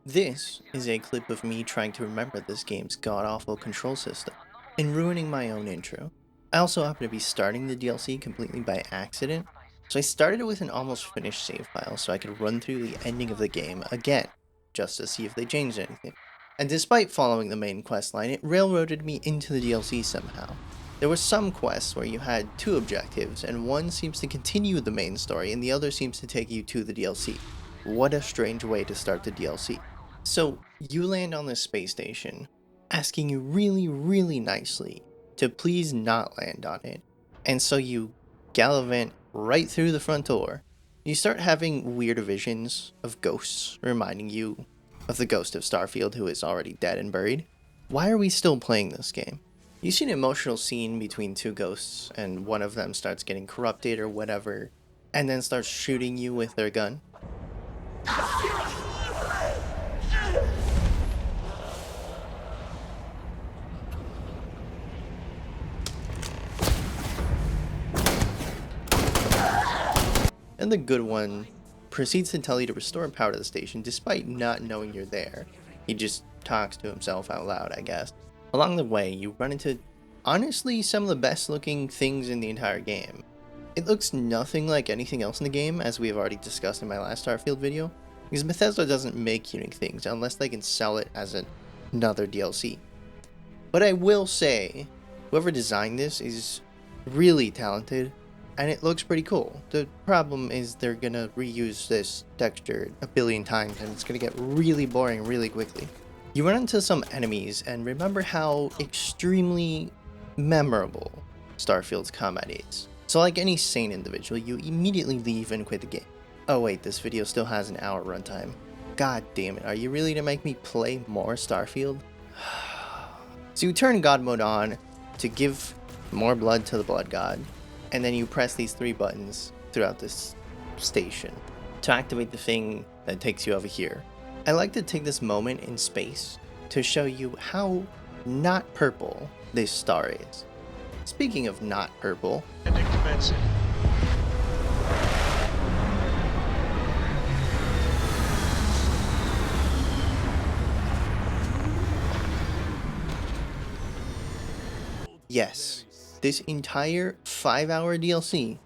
This is a clip of me trying to remember this game's god-awful control system, and ruining my own intro. I also happen to be starting the DLC completely by accident, so I started it with an almost finished save file so I could run through the ending of the game again, just to see if they changed anything. And despite following the main questline, it railroaded me into the DLC somehow. There were some quests where you had two objectives, and one seems to continue the main story and the other seems to take you to the DLC. What a strange way to start the DLC. So, you land on this space station, asking you really nicely to please not land on it. And so you gallivant right through the front door. You start having weird visions of ghosts reminding you of the ghost of Starfield who is already dead and buried. Why are we still playing this game? You see an emotional scene between two ghosts and one of them starts getting corrupted or whatever, and then starts shooting you with their gun. And the good one proceeds to tell you to restore power to the station despite not knowing you're there. He just talks to himself out loud, I guess. Along the way, you run into, honestly, some of the best looking things in the entire game. It looks nothing like anything else in the game, as we have already discussed in my last Starfield video, because Bethesda doesn't make unique things unless they can sell it as another DLC. But I will say, whoever designed this is really talented, and it looks pretty cool. The problem is they're gonna reuse this texture a billion times and it's gonna get really boring really quickly. You run into some enemies and remember how extremely memorable Starfield's combat is. So like any sane individual, you immediately leave and quit the game. Oh wait, this video still has an hour runtime. God damn it, are you really gonna make me play more Starfield? So you turn God mode on to give more blood to the blood god. And then you press these three buttons throughout this station to activate the thing that takes you over here. I like to take this moment in space to show you how not purple this star is. Speaking of not purple, yes, this entire 5-hour DLC,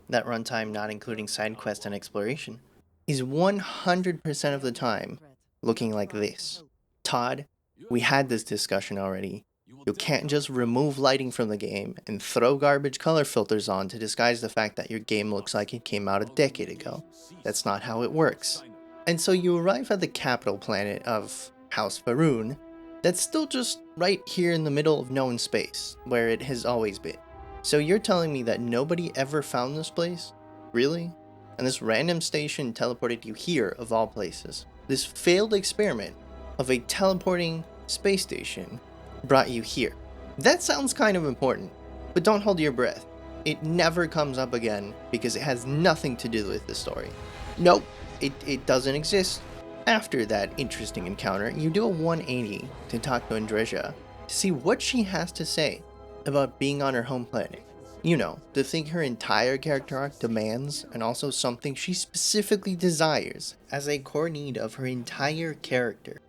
that runtime not including side quests and exploration, is 100% of the time looking like this. Todd, we had this discussion already. You can't just remove lighting from the game and throw garbage color filters on to disguise the fact that your game looks like it came out a decade ago. That's not how it works. And so you arrive at the capital planet of House Faroon, that's still just right here in the middle of known space, where it has always been. So you're telling me that nobody ever found this place? Really? And this random station teleported you here of all places. This failed experiment of a teleporting space station brought you here. That sounds kind of important, but don't hold your breath. It never comes up again because it has nothing to do with the story. Nope, it doesn't exist. After that interesting encounter, you do a 180 to talk to Andreja to see what she has to say about being on her home planet. You know, the thing her entire character arc demands, and also something she specifically desires as a core need of her entire character.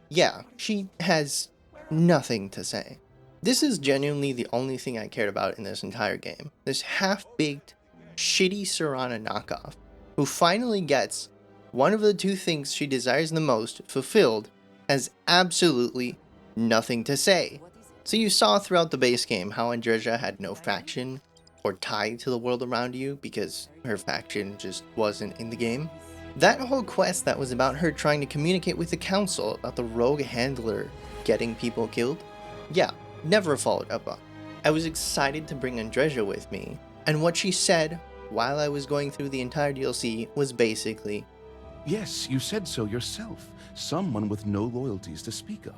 Yeah, she has nothing to say. This is genuinely the only thing I cared about in this entire game. This half-baked, shitty Serana knockoff, who finally gets one of the two things she desires the most fulfilled, has absolutely nothing to say. So you saw throughout the base game how Andreja had no faction or tie to the world around you because her faction just wasn't in the game. That whole quest that was about her trying to communicate with the council about the rogue handler getting people killed, yeah, never followed up on. I was excited to bring Andreja with me, and what she said while I was going through the entire DLC was basically, yes, you said so yourself. Someone with no loyalties to speak of.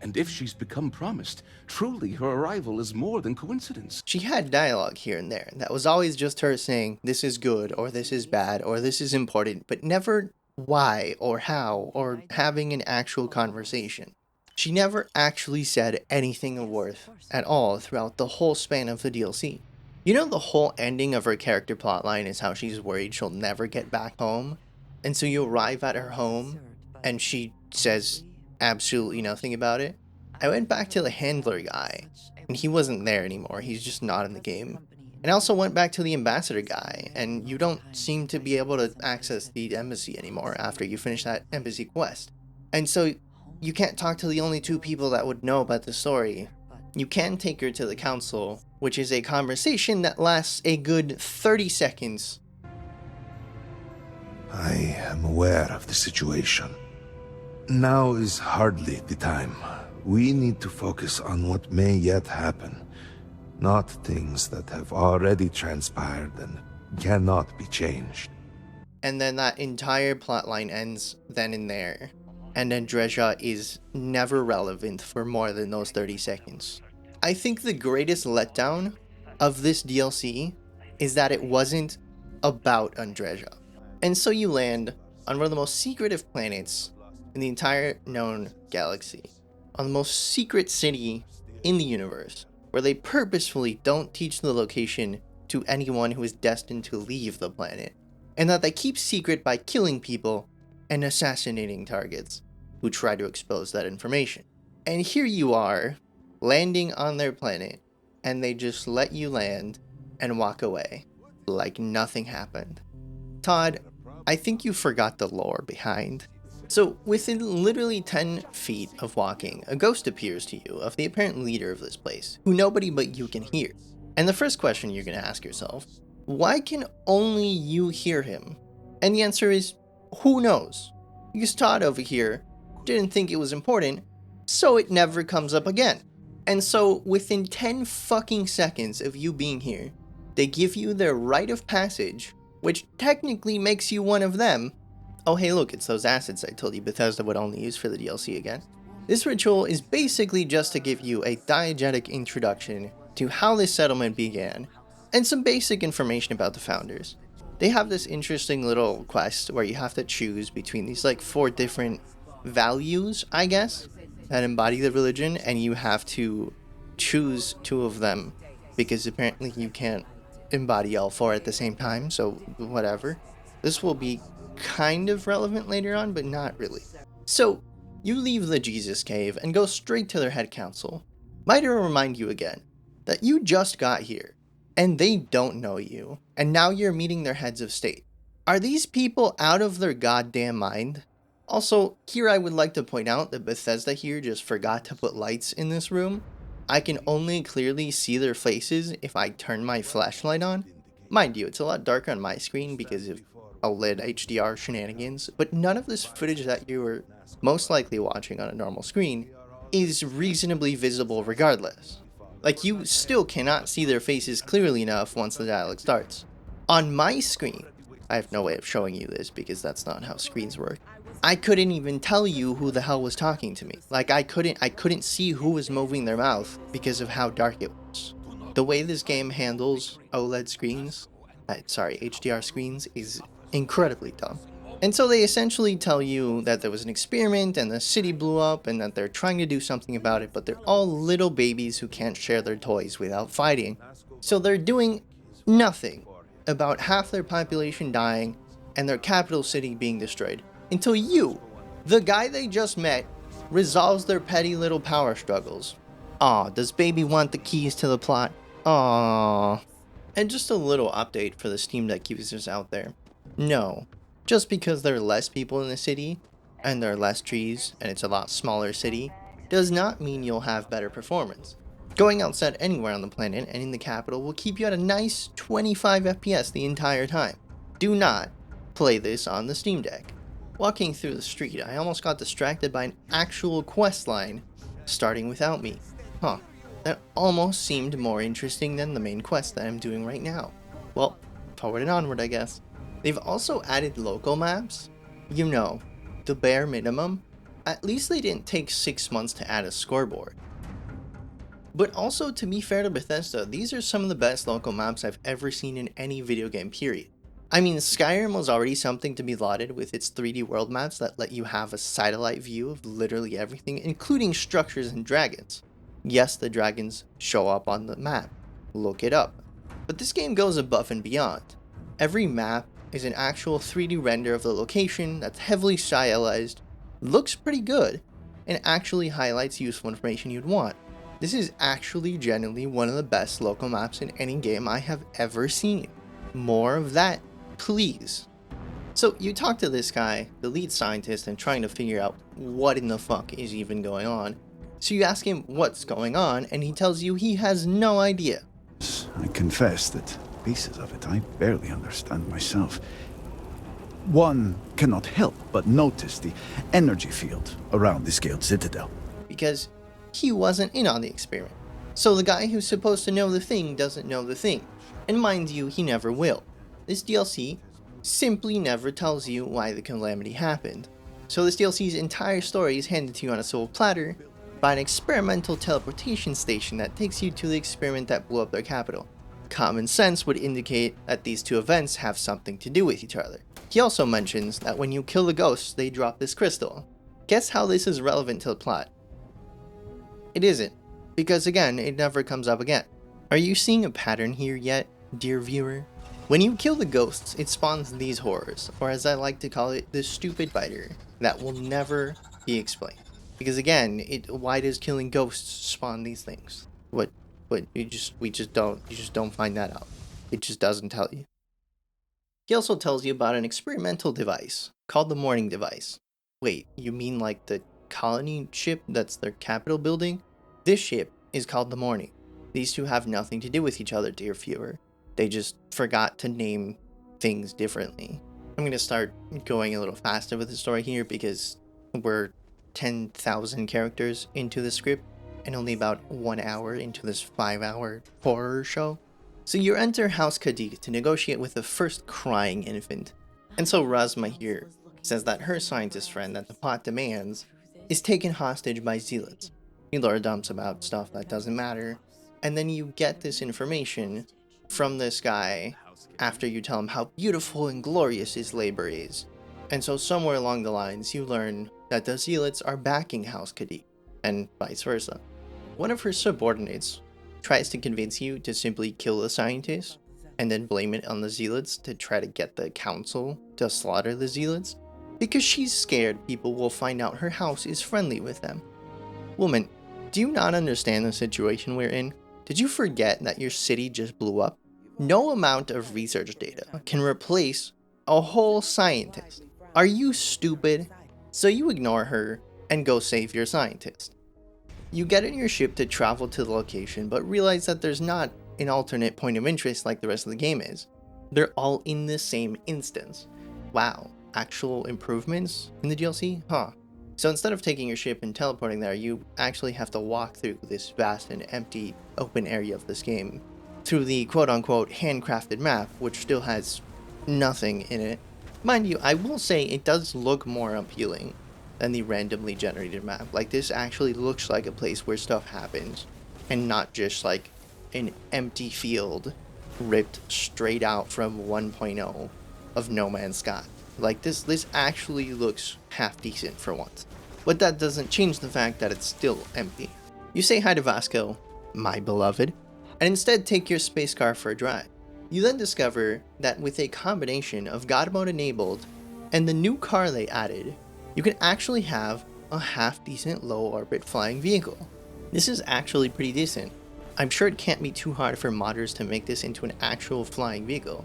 And if she's become promised, truly her arrival is more than coincidence. She had dialogue here and there that was always just her saying, this is good, or this is bad, or this is important, but never why, or how, or having an actual conversation. She never actually said anything of worth at all throughout the whole span of the DLC. You know, the whole ending of her character plotline is how she's worried she'll never get back home? And so you arrive at her home, and she says absolutely nothing about it. I went back to the handler guy, and he wasn't there anymore. He's just not in the game. And I also went back to the ambassador guy, and you don't seem to be able to access the embassy anymore after you finish that embassy quest. And so you can't talk to the only two people that would know about the story. You can take her to the council, which is a conversation that lasts a good 30 seconds. I am aware of the situation. Now is hardly the time. We need to focus on what may yet happen, not things that have already transpired and cannot be changed. And then that entire plotline ends then and there. And Andreja is never relevant for more than those 30 seconds. I think the greatest letdown of this DLC is that it wasn't about Andreja. And so you land on one of the most secretive planets in the entire known galaxy, on the most secret city in the universe, where they purposefully don't teach the location to anyone who is destined to leave the planet, and that they keep secret by killing people and assassinating targets who try to expose that information. And here you are, landing on their planet, and they just let you land and walk away like nothing happened. Todd, I think you forgot the lore behind. So within literally 10 feet of walking, a ghost appears to you of the apparent leader of this place, who nobody but you can hear. And the first question you're going to ask yourself, why can only you hear him? And the answer is, who knows? Because Todd over here didn't think it was important, so it never comes up again. And so within 10 fucking seconds of you being here, they give you their rite of passage, which technically makes you one of them. Oh hey look, it's those assets I told you Bethesda would only use for the DLC again. This ritual is basically just to give you a diegetic introduction to how this settlement began, and some basic information about the founders. They have this interesting little quest where you have to choose between these like 4 different values, I guess, that embody the religion, and you have to choose 2 of them, because apparently you can't embody all 4 at the same time, so whatever. This will be kind of relevant later on, but not really. So, you leave the Jesus Cave and go straight to their head council. Might I remind you again, that you just got here, and they don't know you, and now you're meeting their heads of state. Are these people out of their goddamn mind? Also, here I would like to point out that Bethesda here just forgot to put lights in this room. I can only clearly see their faces if I turn my flashlight on. Mind you, it's a lot darker on my screen because of OLED HDR shenanigans, but none of this footage that you were most likely watching on a normal screen is reasonably visible regardless. Like, you still cannot see their faces clearly enough once the dialogue starts. On my screen, I have no way of showing you this because that's not how screens work. I couldn't even tell you who the hell was talking to me. Like, I couldn't see who was moving their mouth because of how dark it was. The way this game handles OLED screens, HDR screens, is incredibly dumb. And so they essentially tell you that there was an experiment and the city blew up and that they're trying to do something about it, but they're all little babies who can't share their toys without fighting. So they're doing nothing about half their population dying and their capital city being destroyed. Until you, the guy they just met, resolves their petty little power struggles. Aw, does baby want the keys to the plot? Aww. And just a little update for the SteamDeck users out there. No, just because there are less people in the city, and there are less trees, and it's a lot smaller city, does not mean you'll have better performance. Going outside anywhere on the planet and in the capital will keep you at a nice 25 FPS the entire time. Do not play this on the SteamDeck. Walking through the street, I almost got distracted by an actual quest line starting without me. That almost seemed more interesting than the main quest that I'm doing right now. Well, forward and onward, I guess. They've also added local maps. You know, the bare minimum. At least they didn't take 6 months to add a scoreboard. But also, to be fair to Bethesda, these are some of the best local maps I've ever seen in any video game, period. I mean, Skyrim was already something to be lauded with its 3D world maps that let you have a satellite view of literally everything, including structures and dragons. Yes, the dragons show up on the map. Look it up. But this game goes above and beyond. Every map is an actual 3D render of the location that's heavily stylized, looks pretty good, and actually highlights useful information you'd want. This is actually genuinely one of the best local maps in any game I have ever seen. More of that, please. So you talk to this guy, the lead scientist, and trying to figure out what in the fuck is even going on. So you ask him what's going on, and he tells you he has no idea. I confess that pieces of it I barely understand myself. One cannot help but notice the energy field around the scaled citadel. Because he wasn't in on the experiment. So the guy who's supposed to know the thing doesn't know the thing. And mind you, he never will. This DLC simply never tells you why the calamity happened. So this DLC's entire story is handed to you on a silver platter by an experimental teleportation station that takes you to the experiment that blew up their capital. Common sense would indicate that these two events have something to do with each other. He also mentions that when you kill the ghosts, they drop this crystal. Guess how this is relevant to the plot? It isn't, because again, it never comes up again. Are you seeing a pattern here yet, dear viewer? When you kill the ghosts, it spawns these horrors, or as I like to call it, the stupid biter, that will never be explained. Because again, why does killing ghosts spawn these things? You just don't find that out. It just doesn't tell you. He also tells you about an experimental device called the Mourning device. Wait, you mean like the colony ship that's their capital building? This ship is called the Mourning. These two have nothing to do with each other, dear viewer. They just forgot to name things differently. I'm gonna start going a little faster with the story here because we're 10,000 characters into the script and only about 1 hour into this 5-hour horror show. So you enter House Kadik to negotiate with the first crying infant. And so Razma here says that her scientist friend that the plot demands is taken hostage by zealots. You lore dumps about stuff that doesn't matter, and then you get this information from this guy after you tell him how beautiful and glorious his labor is. And so somewhere along the lines you learn that the zealots are backing House Kadik, and vice versa. One of her subordinates tries to convince you to simply kill the scientist and then blame it on the zealots to try to get the council to slaughter the zealots because she's scared people will find out her house is friendly with them. Woman, do you not understand the situation we're in? Did you forget that your city just blew up? No amount of research data can replace a whole scientist. Are you stupid? So you ignore her and go save your scientist. You get in your ship to travel to the location, but realize that there's not an alternate point of interest like the rest of the game is. They're all in the same instance. Wow, actual improvements in the DLC? Huh. So instead of taking your ship and teleporting there, you actually have to walk through this vast and empty open area of this game through the quote-unquote handcrafted map, which still has nothing in it. Mind you, I will say it does look more appealing than the randomly generated map. Like, this actually looks like a place where stuff happens, and not just like an empty field ripped straight out from 1.0 of No Man's Sky. Like, this actually looks half decent for once. But that doesn't change the fact that it's still empty. You say hi to Vasco, my beloved, and instead take your space car for a drive. You then discover that with a combination of God mode enabled and the new car they added, you can actually have a half-decent low-orbit flying vehicle. This is actually pretty decent. I'm sure it can't be too hard for modders to make this into an actual flying vehicle.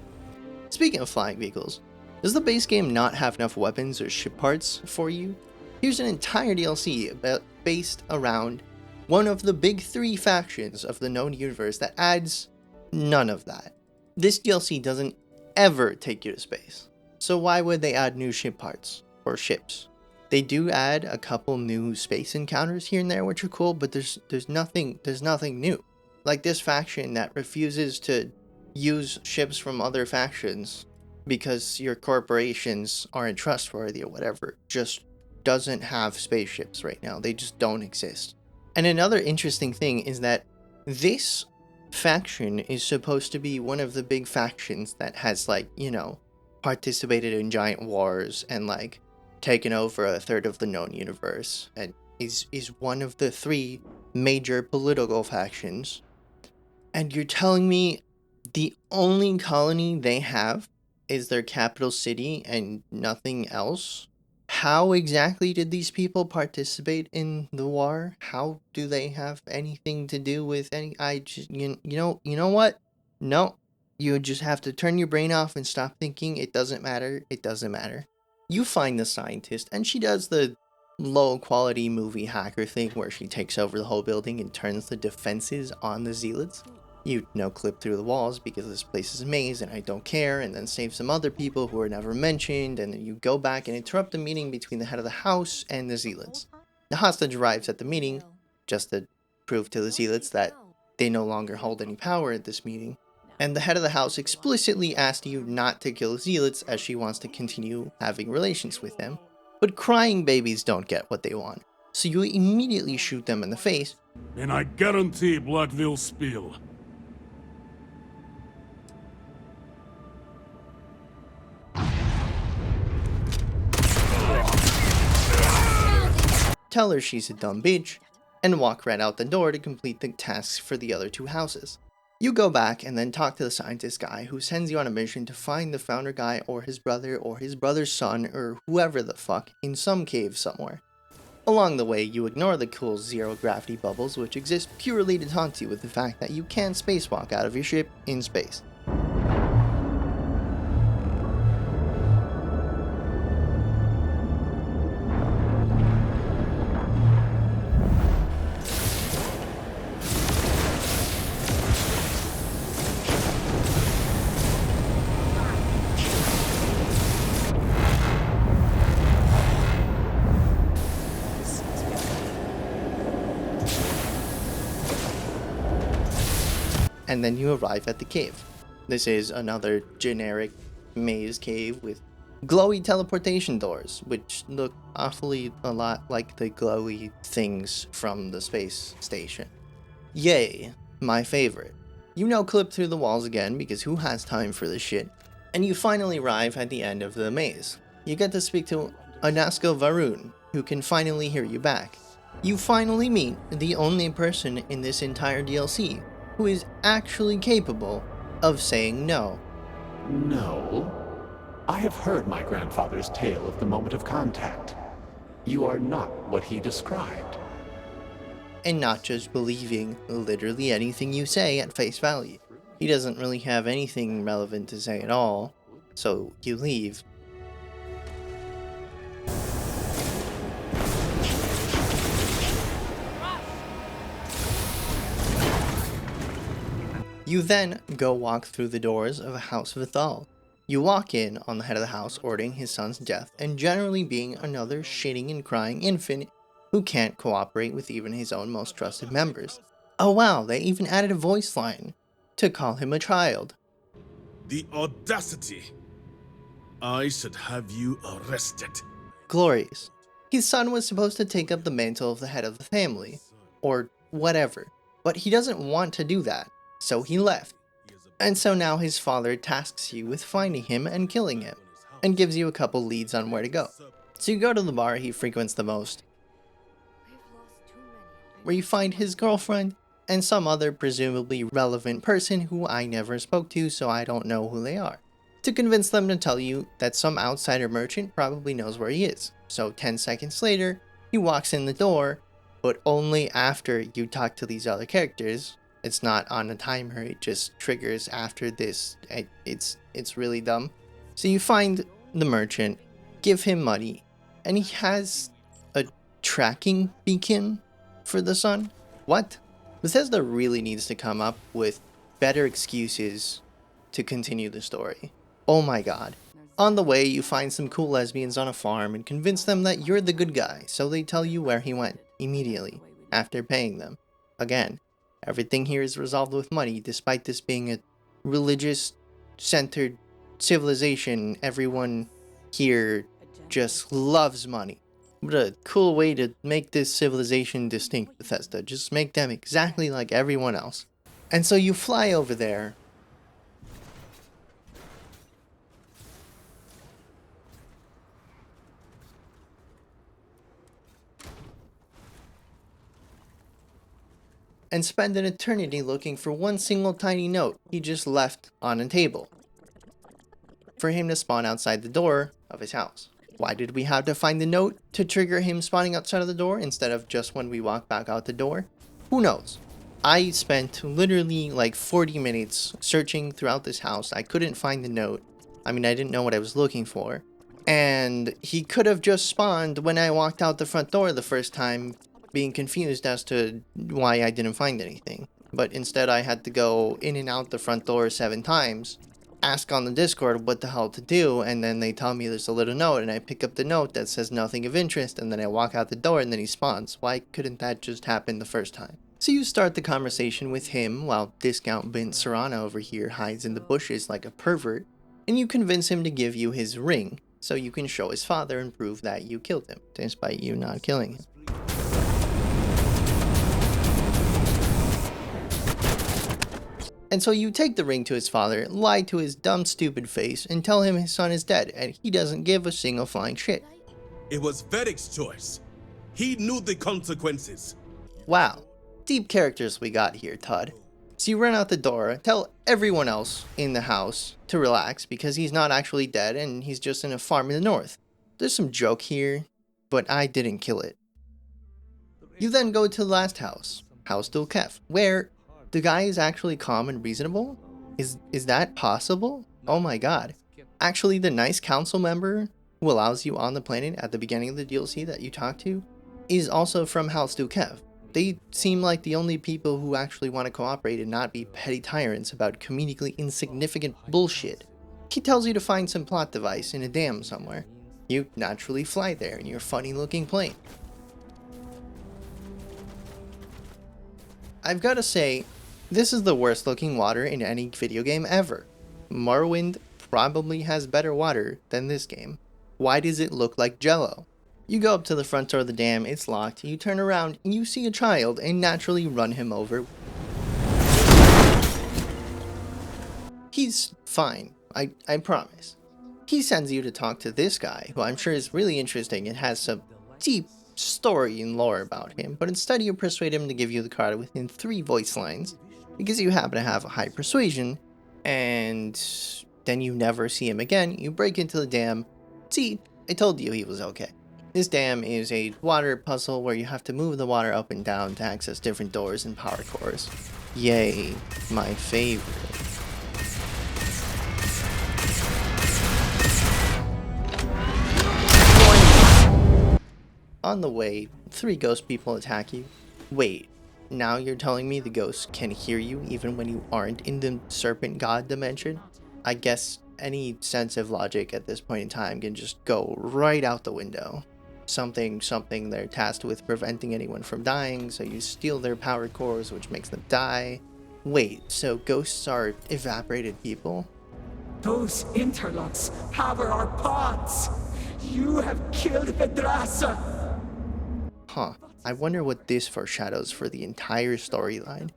Speaking of flying vehicles, does the base game not have enough weapons or ship parts for you? Here's an entire DLC based around one of the big 3 factions of the known universe that adds none of that. This DLC doesn't ever take you to space, so why would they add new ship parts or ships? They do add a couple new space encounters here and there, which are cool, but there's nothing new. Like this faction that refuses to use ships from other factions because your corporations aren't trustworthy or whatever, just doesn't have spaceships right now. They just don't exist. And another interesting thing is that this faction is supposed to be one of the big factions that has, like, you know, participated in giant wars and like taken over a third of the known universe, and is one of the 3 major political factions. And you're telling me the only colony they have is their capital city and nothing else? How exactly did these people participate in the war? How do they have anything to do with any... you know what? No. You just have to turn your brain off and stop thinking. It doesn't matter. It doesn't matter. You find the scientist, and she does the low-quality movie hacker thing where she takes over the whole building and turns the defenses on the zealots. You clip through the walls because this place is a maze and I don't care, and then save some other people who are never mentioned, and then you go back and interrupt the meeting between the head of the house and the zealots. The hostage arrives at the meeting, just to prove to the zealots that they no longer hold any power at this meeting, and the head of the house explicitly asked you not to kill the zealots as she wants to continue having relations with them. But crying babies don't get what they want, so you immediately shoot them in the face. And I guarantee blood will spill. Tell her she's a dumb bitch, and walk right out the door to complete the tasks for the other two houses. You go back and then talk to the scientist guy who sends you on a mission to find the founder guy or his brother's son or whoever the fuck in some cave somewhere. Along the way, you ignore the cool zero gravity bubbles which exist purely to taunt you with the fact that you can spacewalk out of your ship in space. And then you arrive at the cave. This is another generic maze cave with glowy teleportation doors, which look awfully a lot like the glowy things from the space station. Yay, my favorite. You clip through the walls again because who has time for this shit? And you finally arrive at the end of the maze. You get to speak to Anasko Varun, who can finally hear you back. You finally meet the only person in this entire DLC who is actually capable of saying no. No. I have heard my grandfather's tale of the moment of contact. You are not what he described. And not just believing literally anything you say at face value. He doesn't really have anything relevant to say at all, so you leave. You then go walk through the doors of a House Vithal. You walk in on the head of the house ordering his son's death and generally being another shitting and crying infant who can't cooperate with even his own most trusted members. Oh wow, they even added a voice line to call him a child. The audacity! I should have you arrested. Glorious. His son was supposed to take up the mantle of the head of the family, or whatever, but he doesn't want to do that. So he left, and so now his father tasks you with finding him and killing him, and gives you a couple leads on where to go. So you go to the bar he frequents the most, where you find his girlfriend and some other presumably relevant person who I never spoke to, so I don't know who they are, to convince them to tell you that some outsider merchant probably knows where he is. So 10 seconds later, he walks in the door, but only after you talk to these other characters. It's not on a timer, it just triggers after this. It's really dumb. So you find the merchant, give him money, and he has a tracking beacon for the son? What? Bethesda really needs to come up with better excuses to continue the story. Oh my god. On the way, you find some cool lesbians on a farm and convince them that you're the good guy, so they tell you where he went, immediately, after paying them. Again. Everything here is resolved with money, despite this being a religious-centered civilization. Everyone here just loves money. What a cool way to make this civilization distinct, Bethesda. Just make them exactly like everyone else. And so you fly over there. And spend an eternity looking for one single tiny note he just left on a table for him to spawn outside the door of his house. Why did we have to find the note to trigger him spawning outside of the door instead of just when we walk back out the door? Who knows? I spent literally like 40 minutes searching throughout this house. I couldn't find the note. I mean, I didn't know what I was looking for. And he could have just spawned when I walked out the front door the first time, being confused as to why I didn't find anything. But instead I had to go in and out the front door 7 times, ask on the Discord what the hell to do, and then they tell me there's a little note, and I pick up the note that says nothing of interest, and then I walk out the door and then he spawns. Why couldn't that just happen the first time? So you start the conversation with him while discount bin Serana over here hides in the bushes like a pervert, and you convince him to give you his ring, so you can show his father and prove that you killed him, despite you not killing him. And so you take the ring to his father, lie to his dumb stupid face, and tell him his son is dead, and he doesn't give a single flying shit. It was Vedek's choice. He knew the consequences. Wow, deep characters we got here, Todd. So you run out the door, tell everyone else in the house to relax because he's not actually dead and he's just in a farm in the north. There's some joke here, but I didn't kill it. You then go to the last house, House Dulkef, where the guy is actually calm and reasonable? Is that possible? Oh my god. Actually, the nice council member who allows you on the planet at the beginning of the DLC that you talk to is also from House Dulkef. They seem like the only people who actually want to cooperate and not be petty tyrants about comedically insignificant bullshit. He tells you to find some plot device in a dam somewhere. You naturally fly there in your funny looking plane. I've gotta say, this is the worst looking water in any video game ever. Morrowind probably has better water than this game. Why does it look like Jello? You go up to the front door of the dam, it's locked, you turn around, and you see a child and naturally run him over. He's fine, I promise. He sends you to talk to this guy, who I'm sure is really interesting and has some deep story and lore about him, but instead you persuade him to give you the card within 3 voice lines, because you happen to have a high persuasion, and then you never see him again. You break into the dam. See, I told you he was okay. This dam is a water puzzle where you have to move the water up and down to access different doors and power cores. Yay, my favorite. On the way, 3 ghost people attack you. Wait, now you're telling me the ghosts can hear you even when you aren't in the serpent god dimension? I guess any sense of logic at this point in time can just go right out the window. Something they're tasked with preventing anyone from dying, so you steal their power cores, which makes them die. Wait, so ghosts are evaporated people? Those interlocks power our pods. You have killed Vedrasa. Huh, I wonder what this foreshadows for the entire storyline.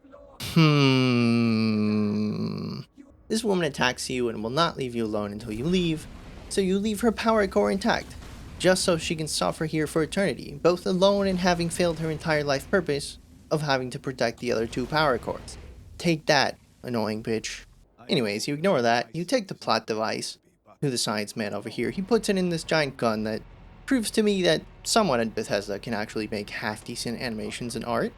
This woman attacks you and will not leave you alone until you leave, so you leave her power core intact, just so she can suffer here for eternity, both alone and having failed her entire life purpose of having to protect the other 2 power cores. Take that, annoying bitch. Anyways, you ignore that, you take the plot device to the science man over here. He puts it in this giant gun that proves to me that someone at Bethesda can actually make half-decent animations and art.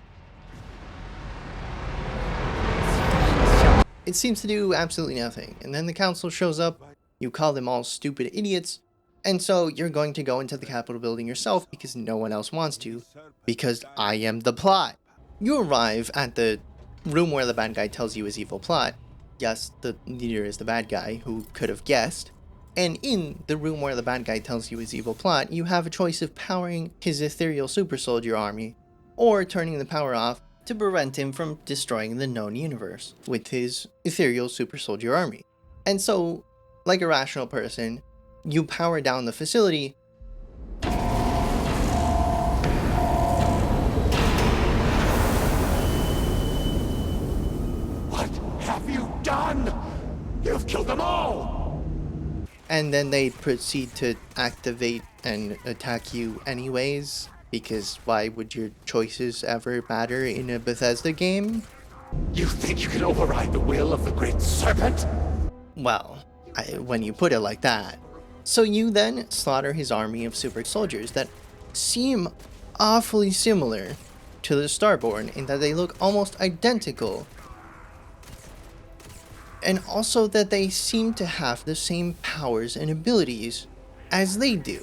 It seems to do absolutely nothing, and then the council shows up, you call them all stupid idiots, and so you're going to go into the Capitol building yourself because no one else wants to, because I am the plot. You arrive at the room where the bad guy tells you his evil plot. Yes, the leader is the bad guy, who could have guessed. And in the room where the bad guy tells you his evil plot, you have a choice of powering his ethereal super soldier army, or turning the power off to prevent him from destroying the known universe with his ethereal super soldier army. And so, like a rational person, you power down the facility. What have you done? You've killed them all! And then they proceed to activate and attack you anyways, because why would your choices ever matter in a Bethesda game? You think you can override the will of the Great Serpent? Well, when you put it like that. So you then slaughter his army of super soldiers that seem awfully similar to the Starborn in that they look almost identical, and also that they seem to have the same powers and abilities as they do.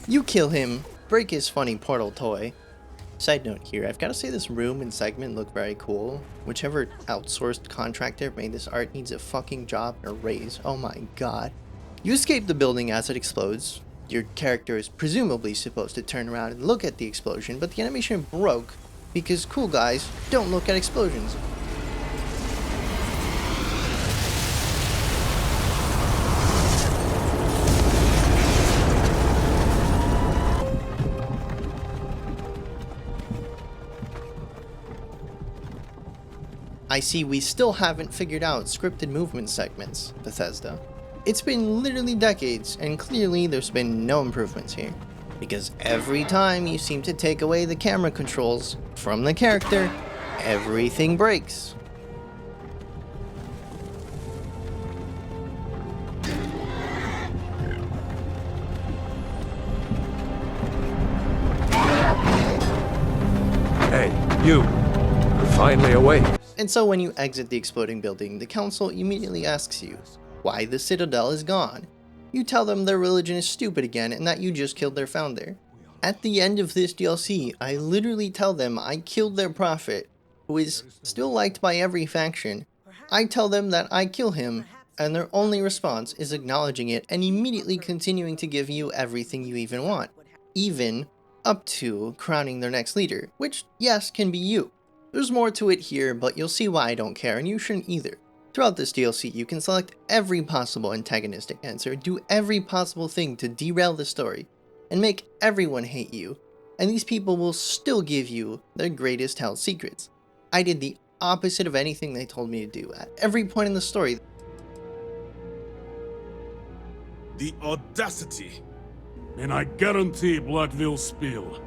You kill him, break his funny portal toy. Side note here, I've got to say this room and segment look very cool. Whichever outsourced contractor made this art needs a fucking job and a raise. Oh my god. You escape the building as it explodes. Your character is presumably supposed to turn around and look at the explosion, but the animation broke because cool guys don't look at explosions. I see we still haven't figured out scripted movement segments, Bethesda. It's been literally decades, and clearly there's been no improvements here. Because every time you seem to take away the camera controls from the character, everything breaks. Hey, you! You're finally awake. And so when you exit the exploding building, the council immediately asks you why the Citadel is gone. You tell them their religion is stupid again and that you just killed their founder. At the end of this DLC, I literally tell them I killed their prophet, who is still liked by every faction. I tell them that I kill him, and their only response is acknowledging it and immediately continuing to give you everything you even want. Even up to crowning their next leader, which, yes, can be you. There's more to it here, but you'll see why I don't care, and you shouldn't either. Throughout this DLC, you can select every possible antagonistic answer, do every possible thing to derail the story, and make everyone hate you, and these people will still give you their greatest held secrets. I did the opposite of anything they told me to do at every point in the story. The audacity! And I guarantee blood will spill.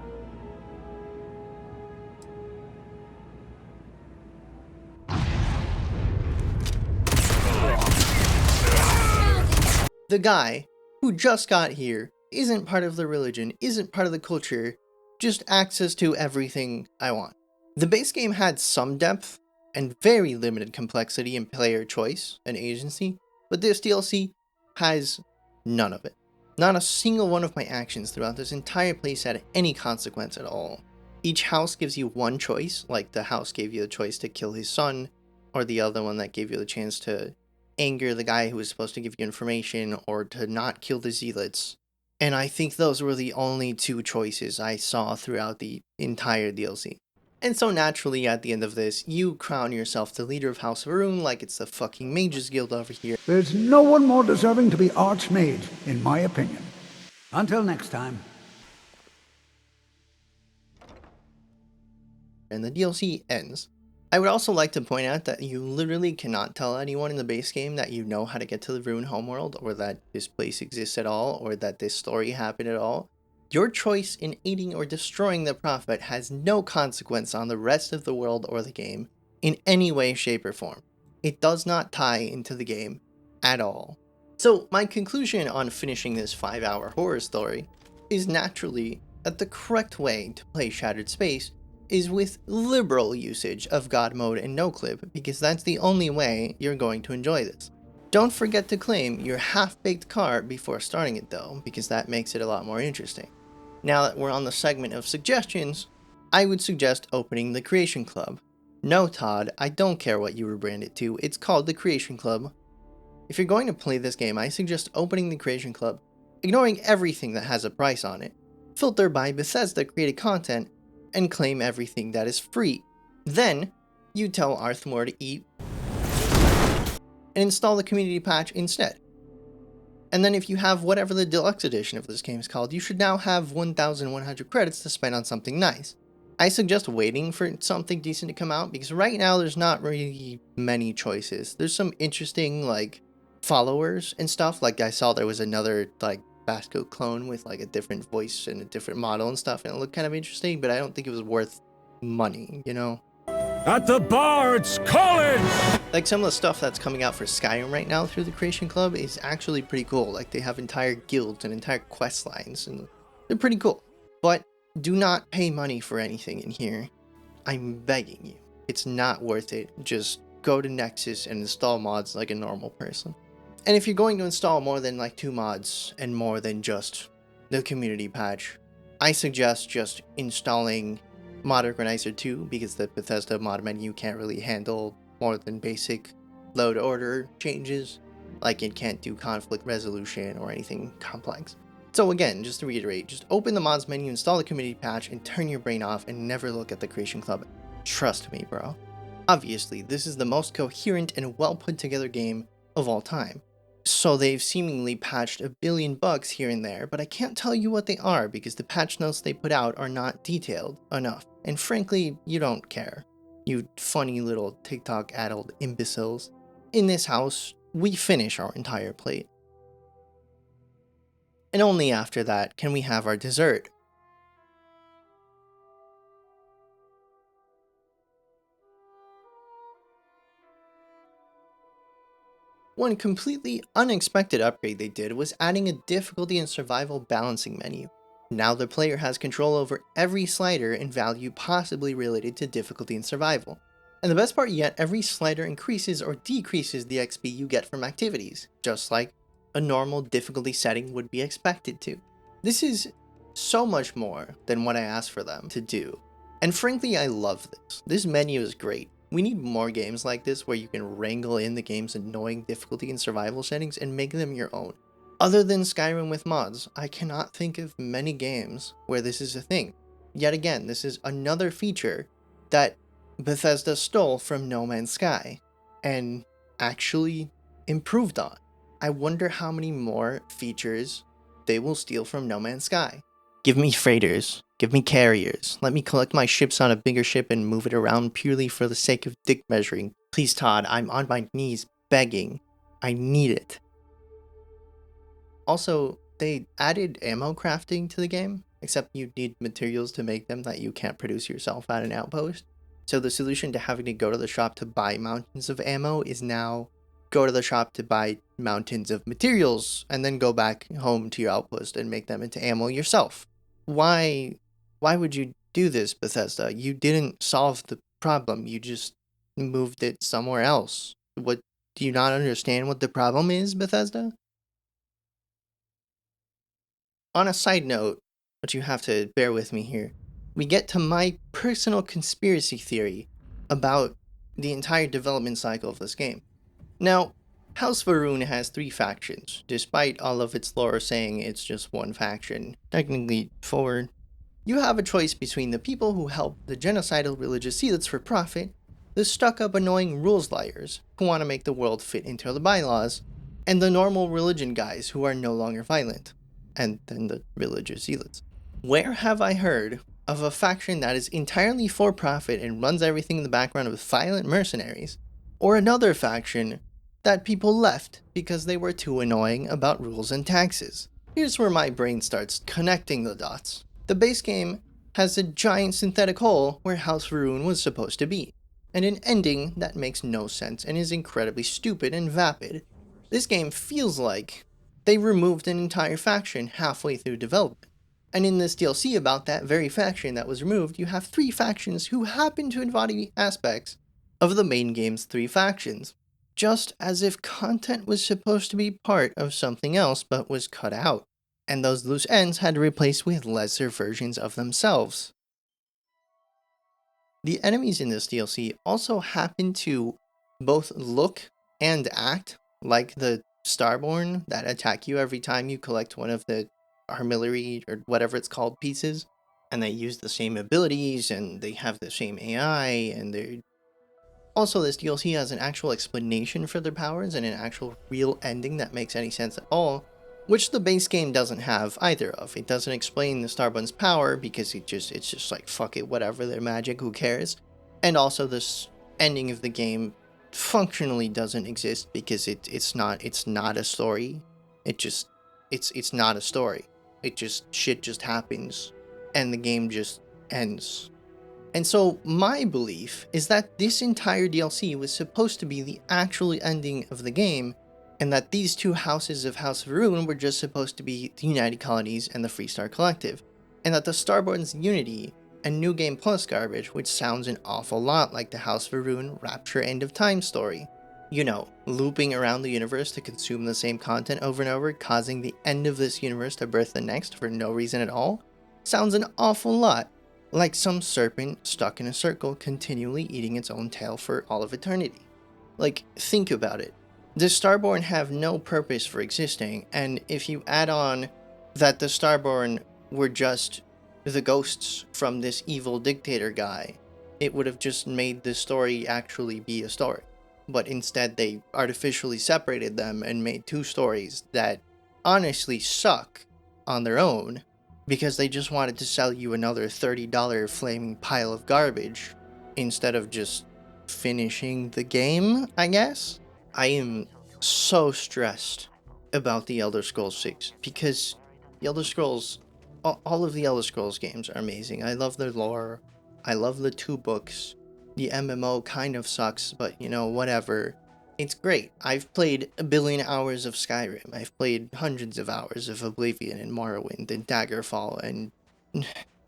The guy who just got here isn't part of the religion, isn't part of the culture, just access to everything I want. The base game had some depth and very limited complexity in player choice and agency, but this DLC has none of it. Not a single one of my actions throughout this entire place had any consequence at all. Each house gives you one choice, like the house gave you the choice to kill his son, or the other one that gave you the chance to anger the guy who was supposed to give you information, or to not kill the zealots. And I think those were the only two choices I saw throughout the entire DLC. And so naturally, at the end of this, you crown yourself the leader of House of Arun like it's the fucking Mages Guild over here. There's no one more deserving to be Archmage, in my opinion. Until next time. And the DLC ends. I would also like to point out that you literally cannot tell anyone in the base game that you know how to get to the Rune homeworld, or that this place exists at all, or that this story happened at all. Your choice in aiding or destroying the Prophet has no consequence on the rest of the world or the game, in any way, shape, or form. It does not tie into the game at all. So my conclusion on finishing this 5-hour horror story is naturally that the correct way to play Shattered Space is with liberal usage of God mode and no-clip, because that's the only way you're going to enjoy this. Don't forget to claim your half-baked car before starting it though, because that makes it a lot more interesting. Now that we're on the segment of suggestions, I would suggest opening the Creation Club. No, Todd, I don't care what you rebrand it to, it's called the Creation Club. If you're going to play this game, I suggest opening the Creation Club, ignoring everything that has a price on it, filter by Bethesda created content, and claim everything that is free. Then, you tell Arthmore to eat and install the community patch instead. And then if you have whatever the deluxe edition of this game is called, you should now have 1,100 credits to spend on something nice. I suggest waiting for something decent to come out, because right now there's not really many choices. There's some interesting, like, followers and stuff. Like, I saw there was another, like, Basco clone with, like, a different voice and a different model and stuff, and it looked kind of interesting, but I don't think it was worth money, you know? At the Bard's College! Like, some of the stuff that's coming out for Skyrim right now through the CreationClub is actually pretty cool. Like, they have entire guilds and entire quest lines, and they're pretty cool. But do not pay money for anything in here. I'm begging you. It's not worth it. Just go to Nexus and install mods like a normal person. And if you're going to install more than like 2 mods and more than just the community patch, I suggest just installing Mod Organizer 2, because the Bethesda mod menu can't really handle more than basic load order changes. Like, it can't do conflict resolution or anything complex. So again, just to reiterate, just open the mods menu, install the community patch, and turn your brain off and never look at the CreationClub. Trust me, bro. Obviously, this is the most coherent and well put together game of all time. So they've seemingly patched a billion bugs here and there, but I can't tell you what they are because the patch notes they put out are not detailed enough. And frankly, you don't care. You funny little TikTok-addled imbeciles. In this house, we finish our entire plate. And only after that can we have our dessert. One completely unexpected upgrade they did was adding a difficulty and survival balancing menu. Now the player has control over every slider and value possibly related to difficulty and survival. And the best part yet, every slider increases or decreases the XP you get from activities, just like a normal difficulty setting would be expected to. This is so much more than what I asked for them to do. And frankly, I love this. This menu is great. We need more games like this where you can wrangle in the game's annoying difficulty and survival settings and make them your own. Other than Skyrim with mods, I cannot think of many games where this is a thing. Yet again, this is another feature that Bethesda stole from No Man's Sky and actually improved on. I wonder how many more features they will steal from No Man's Sky. Give me freighters. Give me carriers. Let me collect my ships on a bigger ship and move it around purely for the sake of dick measuring. Please, Todd, I'm on my knees begging. I need it. Also, they added ammo crafting to the game, except you need materials to make them that you can't produce yourself at an outpost. So the solution to having to go to the shop to buy mountains of ammo is now go to the shop to buy mountains of materials and then go back home to your outpost and make them into ammo yourself. Why would you do this, Bethesda? You didn't solve the problem, you just moved it somewhere else. What, do you not understand what the problem is, Bethesda? On a side note, but you have to bear with me here, we get to my personal conspiracy theory about the entire development cycle of this game. Now, House Va'ruun has 3 factions, despite all of its lore saying it's just one faction, technically 4. You have a choice between the people who help the genocidal religious zealots for profit, the stuck-up annoying rules liars who want to make the world fit into the bylaws, and the normal religion guys who are no longer violent, and then the religious zealots. Where have I heard of a faction that is entirely for profit and runs everything in the background with violent mercenaries, or another faction that people left because they were too annoying about rules and taxes? Here's where my brain starts connecting the dots. The base game has a giant synthetic hole where House Va'ruun was supposed to be, and an ending that makes no sense and is incredibly stupid and vapid. This game feels like they removed an entire faction halfway through development. And in this DLC about that very faction that was removed, you have 3 factions who happen to embody aspects of the main game's 3 factions. Just as if content was supposed to be part of something else but was cut out, and those loose ends had to replace with lesser versions of themselves. The enemies in this DLC also happen to both look and act like the Starborn that attack you every time you collect one of the armillary or whatever it's called pieces, and they use the same abilities and they have the same AI, and they're also, this DLC has an actual explanation for their powers and an actual real ending that makes any sense at all, which the base game doesn't have either of. It doesn't explain the Starborn's power because it's just like, fuck it, whatever, they're magic, who cares? And also this ending of the game functionally doesn't exist because it's not a story. It's not a story. Shit just happens and the game just ends. And so my belief is that this entire DLC was supposed to be the actual ending of the game, and that these two houses of House of Ruin were just supposed to be the United Colonies and the Freestar Collective, and that the Starborn's Unity and New Game Plus garbage, which sounds an awful lot like the House of Ruin Rapture End of Time story. You know, looping around the universe to consume the same content over and over, causing the end of this universe to birth the next for no reason at all, sounds an awful lot like some serpent stuck in a circle continually eating its own tail for all of eternity. Like, think about it. The Starborn have no purpose for existing, and if you add on that the Starborn were just the ghosts from this evil dictator guy, it would have just made the story actually be a story. But instead they artificially separated them and made two stories that honestly suck on their own, because they just wanted to sell you another $30 flaming pile of garbage instead of just finishing the game, I guess? I am so stressed about the Elder Scrolls 6 because the Elder Scrolls, all of the Elder Scrolls games are amazing. I love their lore. I love the 2 books. The MMO kind of sucks, but you know, whatever. It's great. I've played a billion hours of Skyrim. I've played hundreds of hours of Oblivion and Morrowind and Daggerfall, and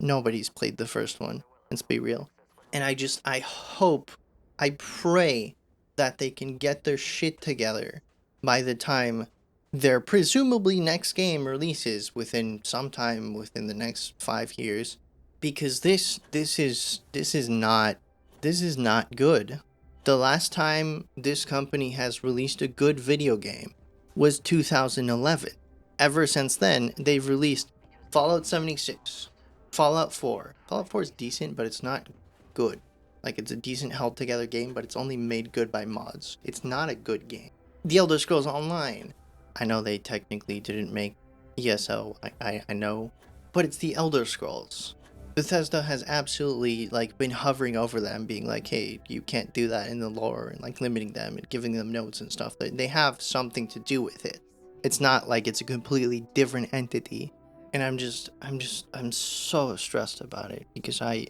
nobody's played the first one. Let's be real. And I hope, I pray that they can get their shit together by the time their presumably next game releases sometime within the next 5 years, because this is not good. The last time this company has released a good video game was 2011. Ever since then, they've released Fallout 76, Fallout 4. Fallout 4 is decent, but it's not good. Like, it's a decent held together game, but it's only made good by mods. It's not a good game. The Elder Scrolls Online. I know they technically didn't make ESO, I know, but it's the Elder Scrolls. Bethesda has absolutely, like, been hovering over them, being like, hey, you can't do that in the lore, and, like, limiting them and giving them notes and stuff. They have something to do with it. It's not like it's a completely different entity. And I'm so stressed about it, because I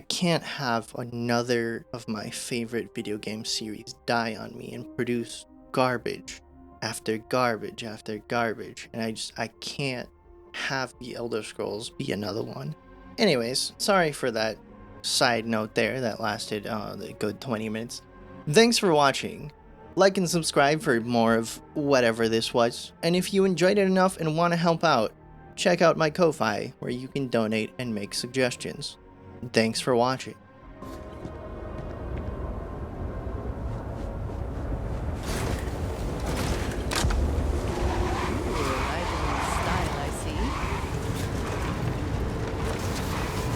can't have another of my favorite video game series die on me and produce garbage after garbage after garbage. And I can't have the Elder Scrolls be another one. Anyways, sorry for that side note there that lasted a good 20 minutes. Thanks for watching. Like and subscribe for more of whatever this was. And if you enjoyed it enough and want to help out, check out my Ko-Fi, where you can donate and make suggestions. Thanks for watching.